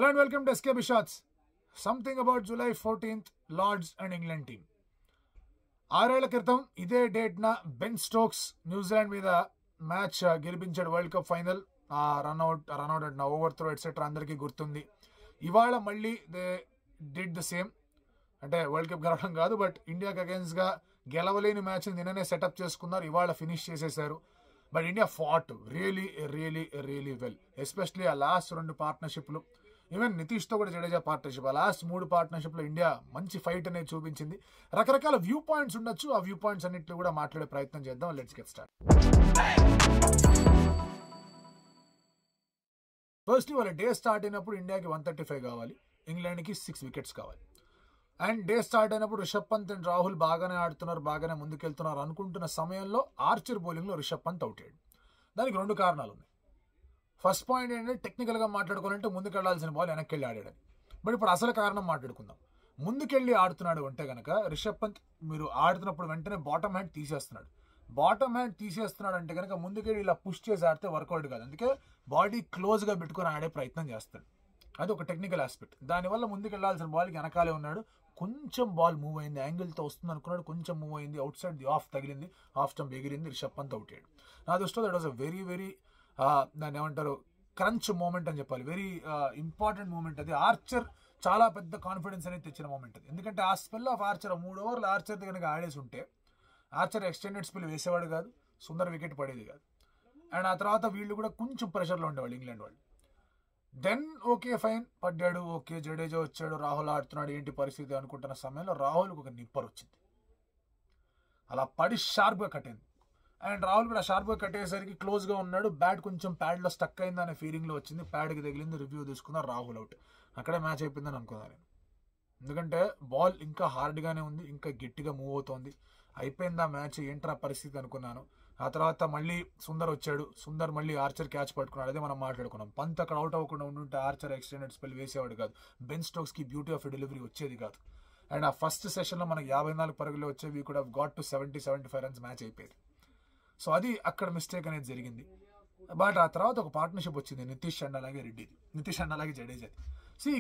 Hello and welcome to SKB Shots. Something about July 14th, Lords and England team. 6 ఏళ్ల క్రితం ఇదే డేట్న Ben Stokes న్యూజిలాండ్ Zealand match గెలిపించాడు world cup final. Run out and over throw etcetera అందరికీ గుర్తుంది. ఇవాళ మళ్ళీ దే డిడ్ ద సేమ్. అంటే వరల్డ్ కప్ గెలవడం కాదు, బట్ ఇండియాకి అగేన్స్ట్గా గెలవలేని మ్యాచ్ నిన్ననే సెటప్ చేసుకున్నారు, ఇవాళ ఫినిష్ చేసేశారు. But India fought really well, especially ఆ లాస్ట్ 2 పార్ట్నర్షిప్లు. ఈవెన్ నితీష్తో కూడా జడేజా పార్ట్నర్షిప్, ఆ లాస్ట్ 3 పార్ట్నర్షిప్లో ఇండియా మంచి ఫైట్ అనేది చూపించింది. రకరకాల వ్యూ పాయింట్స్ ఉండొచ్చు, ఆ వ్యూ పాయింట్స్ అన్నింటినీ కూడా మాట్లాడే ప్రయత్నం చేద్దాం. Let's get start. ఫస్ట్ వాళ్ళ డే స్టార్ట్ అయినప్పుడు ఇండియాకి 135 కావాలి, ఇంగ్లాండ్కి 6 వికెట్స్ కావాలి. అండ్ డే స్టార్ట్ అయినప్పుడు రిషబ్ పంత్ అండ్ రాహుల్ బాగానే ఆడుతున్నారు, బాగానే ముందుకెళ్తున్నారు అనుకుంటున్న సమయంలో ఆర్చర్ బౌలింగ్లో రిషబ్ పంత్ అవుట్ అయ్యాడు. దానికి 2 కారణాలు ఉన్నాయి. ఫస్ట్ పాయింట్ ఏంటంటే టెక్నికల్గా మాట్లాడుకోవాలంటే ముందుకెళ్లాల్సిన బాల్ వెనక్కి వెళ్ళి ఆడాడని. బట్ ఇప్పుడు అసలు కారణం మాట్లాడుకుందాం. ముందుకెళ్ళి ఆడుతున్నాడు అంటే కనుక రిషబ్ పంత్ మీరు ఆడుతున్నప్పుడు వెంటనే బాటమ్ హ్యాండ్ తీసేస్తున్నాడు. బాటమ్ హ్యాండ్ తీసేస్తున్నాడు అంటే కనుక ముందుకెళ్ళి ఇలా పుష్ చేసి ఆడితే వర్కౌట్ కాదు. అందుకే బాడీ క్లోజ్గా పెట్టుకుని ఆడే ప్రయత్నం చేస్తాడు. అది ఒక టెక్నికల్ ఆస్పెక్ట్. దానివల్ల ముందుకెళ్లాల్సిన బాల్కి వెనకాలే ఉన్నాడు. కొంచెం బాల్ మూవ్ అయింది, యాంగిల్తో వస్తుంది అనుకున్నాడు, కొంచెం మూవ్ అయింది, అవుట్ సైడ్ ది ఆఫ్ తగిలింది, ఆఫ్ స్టంప్ ఎగిరింది, రిషబ్ పంత్ అవుట్ అయ్యాడు. నా దృష్టిలో దట్ వాజ్ అ వెరీ దాన్ని ఏమంటారు క్రంచ్ మూమెంట్ అని చెప్పాలి. వెరీ ఇంపార్టెంట్ మూమెంట్ అది. ఆర్చర్ చాలా పెద్ద కాన్ఫిడెన్స్ అనేది తెచ్చిన మూమెంట్ అది. ఎందుకంటే ఆ స్పెల్ ఆఫ్ ఆర్చర్ 3 ఓవర్లు ఆర్చర్ కనుక ఆడేసి ఉంటే ఆర్చర్ ఎక్స్టెండెడ్ స్పెల్ వేసేవాడు కాదు, సుందర్ వికెట్ పడేది కాదు. అండ్ ఆ తర్వాత వీళ్ళు కూడా కొంచెం ప్రెషర్లో ఉండేవాళ్ళు ఇంగ్లాండ్ వాళ్ళు. దెన్ ఓకే ఫైన్ పడ్డాడు, ఓకే జడేజా వచ్చాడు, రాహుల్ ఆడుతున్నాడు, ఏంటి పరిస్థితి అనుకుంటున్న సమయంలో రాహుల్కి ఒక నిప్పర్ వచ్చింది. అలా పడి షార్ప్గా కట్టింది. అండ్ రాహుల్ కూడా షార్ప్గా కట్టేసరికి క్లోజ్గా ఉన్నాడు, బ్యాట్ కొంచెం ప్యాడ్లో స్టక్ అయింది అనే ఫీలింగ్లో వచ్చింది, ప్యాడ్కి తగిలింది, రివ్యూ తీసుకున్నారు, రాహుల్ అవుట్. అక్కడే మ్యాచ్ అయిపోయిందని అనుకున్నాను నేను. ఎందుకంటే బాల్ ఇంకా హార్డ్గానే ఉంది, ఇంకా గట్టిగా మూవ్ అవుతోంది. అయిపోయింది ఆ మ్యాచ్, ఏంట్రా పరిస్థితి అనుకున్నాను. ఆ తర్వాత మళ్ళీ సుందర్ వచ్చాడు, సుందర్ మళ్ళీ ఆర్చర్ క్యాచ్ పట్టుకున్నాడు. అదే మనం మాట్లాడుకున్నాం. పంత్ అక్కడ అవుట్ అవ్వకుండా ఉండుంటే ఆర్చర్ ఎక్స్టెండెడ్ స్పెల్ వేసేవాడు కాదు, బెన్ స్టోక్స్కి బ్యూటీ ఆఫ్ డెలివరీ వచ్చేది కాదు. అండ్ ఆ ఫస్ట్ సెషన్లో మనకి 54 పరుగులు వచ్చేవి, we could have got to 70-75 runs, match అయిపోయేది. సో అది అక్కడ మిస్టేక్ అనేది జరిగింది. బట్ ఆ తర్వాత ఒక పార్ట్నర్షిప్ వచ్చింది, నితీష్ అండ్ అలాగే రెడ్డిది, నితీష్ అండ్ అలాగే జడేజాది.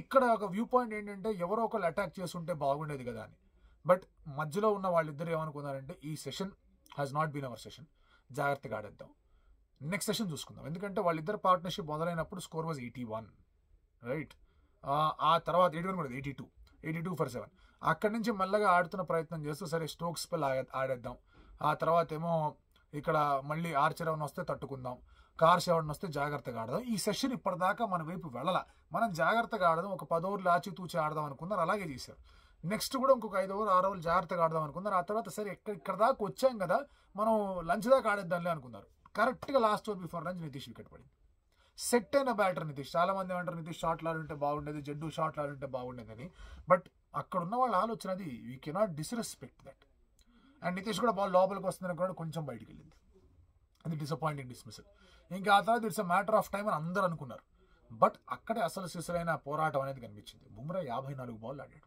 ఇక్కడ ఒక వ్యూ పాయింట్ ఏంటంటే ఎవరో ఒకళ్ళు అటాక్ చేస్తుంటే బాగుండేది కదా అని. బట్ మధ్యలో ఉన్న వాళ్ళిద్దరు ఏమనుకున్నారంటే ఈ session has not been our session, జాగ్రత్తగా ఆడేద్దాం, నెక్స్ట్ సెషన్ చూసుకుందాం. ఎందుకంటే వాళ్ళిద్దరు పార్ట్నర్షిప్ మొదలైనప్పుడు స్కోర్ వాజ్ 81, రైట్. ఆ తర్వాత 81 కూడా 82 for 7. అక్కడి నుంచి మెల్లగా ఆడుతున్న ప్రయత్నం చేస్తూ సరే స్టోక్స్ స్పెల్ ఆడేద్దాం, ఆ తర్వాత ఏమో ఇక్కడ మళ్ళీ ఆర్చర్ ఎవరిని వస్తే తట్టుకుందాం, కార్స్ ఎవరిని వస్తే జాగ్రత్తగా ఆడదాం. ఈ సెషన్ ఇప్పటిదాకా మన వైపు వెళ్ళాల, మనం జాగ్రత్తగా ఆడదాం, ఒక 10 ఓవర్లు ఆచితూచి ఆడదాం అనుకున్నారు, అలాగే చేశారు. నెక్స్ట్ కూడా ఇంకొక 5 ఓవర్ 6 ఓవర్లు జాగ్రత్తగా ఆడదాం అనుకున్నారు. ఆ తర్వాత సరే ఇక్కడ దాకా వచ్చాం కదా మనం లంచ్ దాకా ఆడేద్దాంలే అనుకున్నారు. కరెక్ట్గా last over before lunch Nitish wicket పడింది. సెట్ అయిన బ్యాటర్ నితీష్. చాలా మంది ఏమంటారు నితీష్ షాట్లు ఆడుంటే బాగుండేది, జడ్డు షాట్లు ఆడుంటే బాగుండేది అని. బట్ అక్కడ ఉన్న వాళ్ళ ఆలోచన అది, we cannot disrespect that. And Nitish కూడా బాల్ లోపలికి వస్తుందని కూడా కొంచెం బయటికి వెళ్ళింది, అది డిసప్పాయింటింగ్ డిస్మిసల్. ఇంకా ఆ తర్వాత it's a matter of time అని అందరూ అనుకున్నారు. బట్ అక్కడే అసలు సిసలైన పోరాటం అనేది కనిపించింది. బుమ్రా 54 బాల్ ఆడాడు.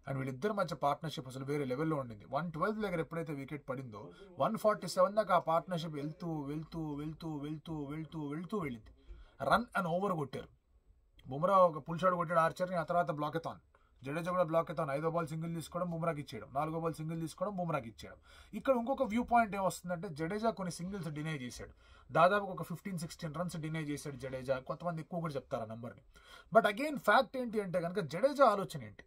అండ్ వీళ్ళిద్దరి మధ్య పార్ట్నర్షిప్ అసలు వేరే లెవెల్లో ఉండింది. 112 దగ్గర ఎప్పుడైతే వికెట్ పడిందో 147 దాకా ఆ పార్ట్నర్షిప్ వెళ్తూ వెళ్ళింది. రన్ అండ్ ఓవర్ కొట్టారు. బుమ్రా ఒక పుల్ షాట్ కొట్టాడు ఆర్చర్ని, ఆ తర్వాత బ్లాకెథాన్. జడేజా కూడా బ్లాకెథాన్, 5వ బాల్ సింగిల్ తీసుకోవడం, బుమ్రాకి ఇచ్చేయడం, 4వ బాల్ సింగిల్ తీసుకోవడం, బుమ్రాకి ఇచ్చేయడం. ఇక్కడ ఇంకొక వ్యూ పాయింట్ ఏమొస్తుందంటే జడేజా కొన్ని సింగిల్స్ డినై చేశాడు, దాదాపు ఒక 15-16 రన్స్ డినై చేశాడు జడేజా. కొంతమంది ఎక్కువ కూడా చెప్తారు ఆ నెంబర్ని. బట్ అగైన్ ఫ్యాక్ట్ ఏంటి అంటే కనుక జడేజా ఆలోచన ఏంటి,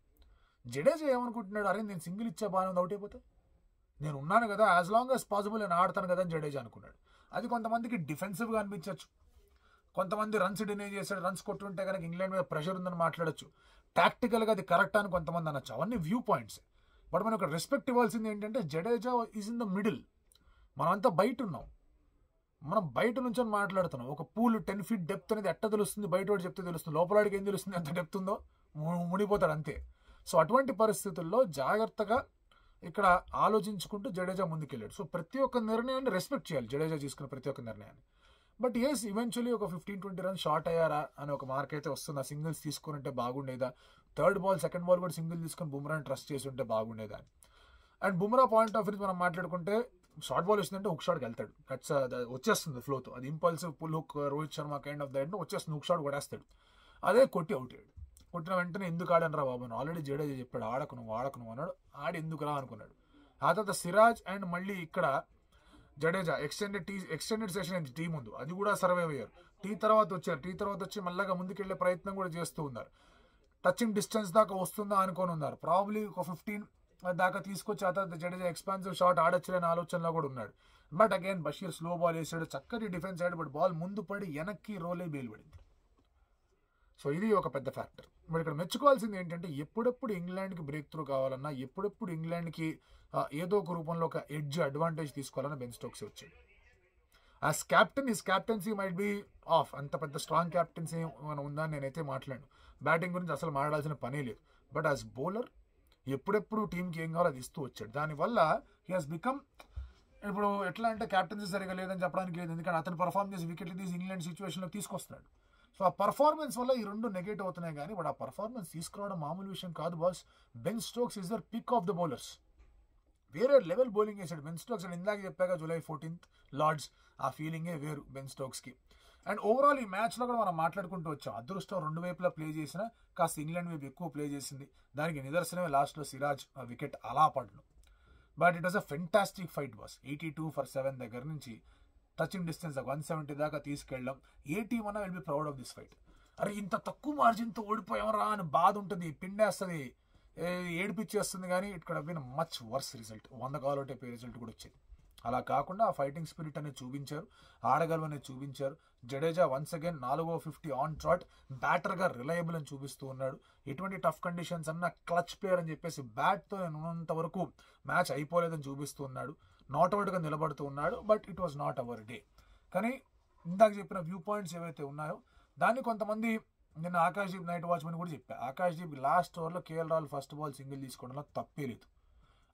జడేజా ఏమనుకుంటున్నాడు, అరే నేను సింగిల్ ఇచ్చే బాగానే ఉంది, అవుట్ అయిపోతే నేను ఉన్నాను కదా, యాజ్ లాంగ్ యాజ్ పాసిబుల్ నేను ఆడతాను కదా అని జడేజా అనుకున్నాడు. అది కొంతమందికి డిఫెన్సివ్గా అనిపించవచ్చు, కొంతమంది రన్స్ డినై చేశాడు, రన్స్ కొట్టుంటే కనుక ఇంగ్లాండ్ మీద ప్రెషర్ ఉందని మాట్లాడచ్చు, టాక్టికల్గా అది కరెక్ట్ అని కొంతమంది అనొచ్చు. అవన్నీ వ్యూ పాయింట్స్. బట్ మనం ఒక రెస్పెక్ట్ ఇవ్వాల్సింది ఏంటంటే Jadeja is in the middle. మనమంతా బయట ఉన్నాం, మనం బయట నుంచి మాట్లాడుతున్నాం. ఒక పూల్ 10 feet డెప్త్ అనేది ఎట్ట తెలుస్తుంది, బయట వాడు చెప్తే తెలుస్తుంది, లోపలాడికి ఏం తెలుస్తుంది ఎంత డెప్త్ ఉందో, మునిపోతాడు అంతే. సో అటువంటి పరిస్థితుల్లో జాగ్రత్తగా ఇక్కడ ఆలోచించుకుంటూ జడేజా ముందుకెళ్ళాడు. సో ప్రతి ఒక్క నిర్ణయాన్ని రెస్పెక్ట్ చేయాలి, జడేజా తీసుకున్న ప్రతి ఒక్క నిర్ణయాన్ని. బట్ ఎస్ ఈవెన్చువల్లీ ఒక 15-20 రన్స్ షార్ట్ అయ్యారా అని ఒక మార్క్ అయితే వస్తుంది. సింగిల్స్ తీసుకుని ఉంటే బాగుండేదా, థర్డ్ బాల్ సెకండ్ బాల్ కూడా సింగిల్ తీసుకొని బుమ్రాని ట్రస్ట్ చేసి ఉంటే బాగుండేదా అని. And Bumrah point of view మనం మాట్లాడుకుంటే షార్ట్ బాల్ వచ్చిందంటే హుక్ షాట్కి వెళ్తాడు, వచ్చేస్తుంది ఫ్లోతో, అది impulsive pull hook, Rohit Sharma kind of that వచ్చేస్తుంది, హుక్ షాట్ కొడేస్తాడు. అదే కొట్టి అవుట్ అయ్యాడు. కొట్టిన వెంటనే ఎందుకు ఆడనరా బాబు అని ఆల్రెడీ జడేజా చెప్పాడు, ఆడకు నువ్వు అన్నాడు. ఆడి ఎందుకురా అనుకున్నాడు. ఆ తర్వాత సిరాజ్ అండ్ మళ్ళీ ఇక్కడ జడేజా ఎక్స్టెండెడ్ సెషన్ అయింది టీ ముందు, అది కూడా సర్వైవ్ అయ్యారు. టీ తర్వాత వచ్చి మళ్ళీ ముందుకెళ్లే ప్రయత్నం కూడా చేస్తూ ఉన్నారు. టచింగ్ డిస్టెన్స్ దాకా వస్తుందా అనుకొని ఉన్నారు. ప్రాబ్లీ ఒక 15 దాకా తీసుకొచ్చి ఆ తర్వాత జడేజా ఎక్స్పాన్సివ్ షాట్ ఆడొచ్చులేని ఆలోచనలో కూడా ఉన్నాడు. But again Bashir slow ball వేసాడు, చక్కటి డిఫెన్స్ అయ్యాడు. బట్ బాల్ ముందు పడి వెనక్కి రోలే బేలు పడింది. సో ఇది ఒక పెద్ద ఫ్యాక్టర్. మరి ఇక్కడ మెచ్చుకోవాల్సింది ఏంటంటే ఎప్పుడెప్పుడు ఇంగ్లాండ్కి బ్రేక్ త్రూ కావాలన్నా, ఎప్పుడెప్పుడు ఇంగ్లాండ్కి ఏదో ఒక రూపంలో ఒక ఎడ్జ్ అడ్వాంటేజ్ తీసుకోవాలన్నా బెన్ స్టోక్స్ వచ్చాడు. As captain his captaincy might be off. అంత పెద్ద స్ట్రాంగ్ క్యాప్టెన్సీ ఉందా నేనైతే మాట్లాడాను. బ్యాటింగ్ గురించి అసలు మాట్లాడాల్సిన పనే లేదు. బట్ యాజ్ బౌలర్ ఎప్పుడెప్పుడు టీంకి ఏం కావాలో అది ఇస్తూ వచ్చాడు. దానివల్ల హీ హాస్ బికమ్, ఇప్పుడు ఎట్లా అంటే క్యాప్టెన్సీ సరిగా లేదని చెప్పడానికి లేదు, ఎందుకంటే అతను పర్ఫార్మ్ చేసి వికెట్లు తీసి ఇంగ్లాండ్ సిచ్యువేషన్లో తీసుకొస్తున్నాడు. సో ఆ పర్ఫార్మెన్స్ వల్ల ఈ రెండు నెగెటివ్ అవుతున్నాయి. కానీ బట్ ఆ పర్ఫార్మెన్స్ తీసుకురావడం మామూలు విషయం కాదు boss. Ben Stokes is the pick of the bowlers. వేరే లెవెల్ బౌలింగ్ వేసాడు బెన్ స్టోక్స్. అండ్ ఇందాక చెప్పాక July 14th లార్డ్స్, ఆ ఫీలింగే వేరు బెన్ స్టోక్స్కి. అండ్ ఓవరాల్ ఈ మ్యాచ్లో కూడా మనం మాట్లాడుకుంటూ వచ్చాం. అదృష్టం రెండు వైపులా ప్లే చేసిన, కాస్త ఇంగ్లాండ్ వైపు ఎక్కువ ప్లే చేసింది. దానికి నిదర్శనమే లాస్ట్లో సిరాజ్ వికెట్ అలా పడడం. But it was a fantastic fight boss. 82 for 7 దగ్గర నుంచి టచింగ్ డిస్టెన్స్ 170 దాకా తీసుకెళ్ళడం. ఏ టీమ్ అన్నా will be proud of this fight. అరే ఇంత తక్కువ మార్జిన్తో ఓడిపోయామరా అని బాధ ఉంటుంది, పిండేస్తుంది, ఏడిపిచ్చేస్తుంది. కానీ it could have been much worse result. 100 call out అయిపోయే రిజల్ట్ కూడా వచ్చేది. అలా కాకుండా ఆ ఫైటింగ్ స్పిరిట్ అనేది చూపించారు, ఆడగలవు అనేది చూపించారు. జడేజా వన్స్ అగైన్ 4వ 50 ఆన్ ట్రాట్, బ్యాటర్గా రిలయబుల్ అని చూపిస్తూ ఉన్నాడు. ఎటువంటి టఫ్ కండిషన్స్ అన్న క్లచ్ ప్లేయర్ అని చెప్పేసి బ్యాట్తో ఉన్నంత వరకు మ్యాచ్ అయిపోలేదని చూపిస్తూ ఉన్నాడు. నాట్అవుట్గా నిలబడుతూ ఉన్నాడు. But it was not our day. కానీ ఇందాక చెప్పిన వ్యూ పాయింట్స్ ఏవైతే ఉన్నాయో దాన్ని కొంతమంది, నిన్న ఆకాశ్దీప్ నైట్ వాచ్మెన్ కూడా చెప్పా, ఆకాశ్దీప్ లాస్ట్ ఓవర్లో KL Rahul first ball single తీసుకోవడంలో తప్పే లేదు.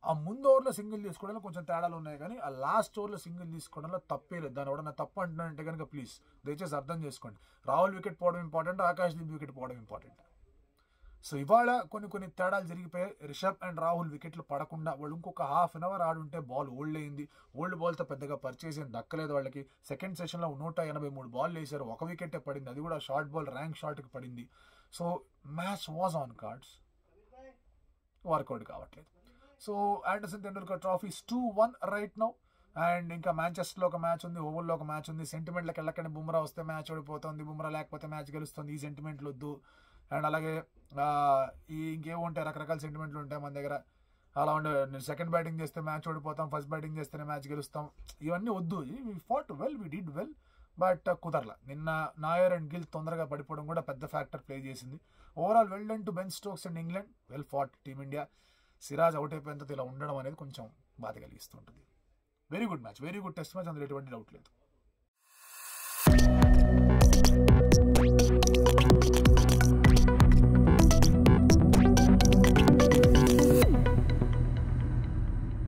ఆ ముందు ఓవర్లో సింగిల్ తీసుకోవడంలో కొంచెం తేడాలు ఉన్నాయి, కానీ ఆ లాస్ట్ ఓవర్లో సింగిల్ తీసుకోవడంలో తప్పే లేదు. దాని ఎవడన్నా తప్పు అంటున్నానంటే కనుక ప్లీజ్ దయచేసి అర్థం చేసుకోండి. రాహుల్ వికెట్ పోవడం ఇంపార్టెంట్, ఆకాశ్దీప్ వికెట్ పోవడం ఇంపార్టెంట్. సో ఇవాళ కొన్ని తేడాలు జరిగిపోయాయి. రిషబ్ అండ్ రాహుల్ వికెట్లు పడకుండా వాళ్ళు ఇంకొక హాఫ్ అన్ అవర్ ఆడుంటే బాల్ ఓల్డ్ అయింది. ఓల్డ్ బాల్తో పెద్దగా పర్చేస్ ఏం దక్కలేదు వాళ్ళకి. సెకండ్ సెషన్లో 183 బాల్ వేశారు, ఒక వికెటే పడింది, అది కూడా షార్ట్ బాల్ ర్యాంక్ షాట్కి పడింది. So match was on cards, work out కావట్లేదు. So Anderson Tendulkar trophy 2-1 right now. And ఇంకా మాంచెస్టర్లో ఒక మ్యాచ్ ఉంది, ఓవల్లో ఒక మ్యాచ్ ఉంది. సెంటిమెంట్లకు వెళ్ళకండి. బుమ్రా వస్తే మ్యాచ్ ఓడిపోతుంది, బుమ్రా లేకపోతే మ్యాచ్ గెలుస్తుంది, ఈ సెంటిమెంట్లు వద్దు. అండ్ అలాగే ఇంకేమో ఉంటాయి, రకరకాల సెంటిమెంట్లు ఉంటాయి మన దగ్గర. అలా ఉండే నేను సెకండ్ బ్యాటింగ్ చేస్తే మ్యాచ్ ఓడిపోతాం, ఫస్ట్ బ్యాటింగ్ చేస్తేనే మ్యాచ్ గెలుస్తాం, ఇవన్నీ వద్దు. We fought well, we did well, but కుదరలా. నిన్న నాయర్ అండ్ గిల్ తొందరగా పడిపోవడం కూడా పెద్ద ఫ్యాక్టర్ ప్లే చేసింది. Overall well done to Ben Stokes and England, well fought team India. Siraj out అయిపోయినంత ఇలా ఉండడం అనేది కొంచెం బాధ కలిగిస్తుంటుంది. Very good match, very good test match, అందులో ఎటువంటి డౌట్ లేదు.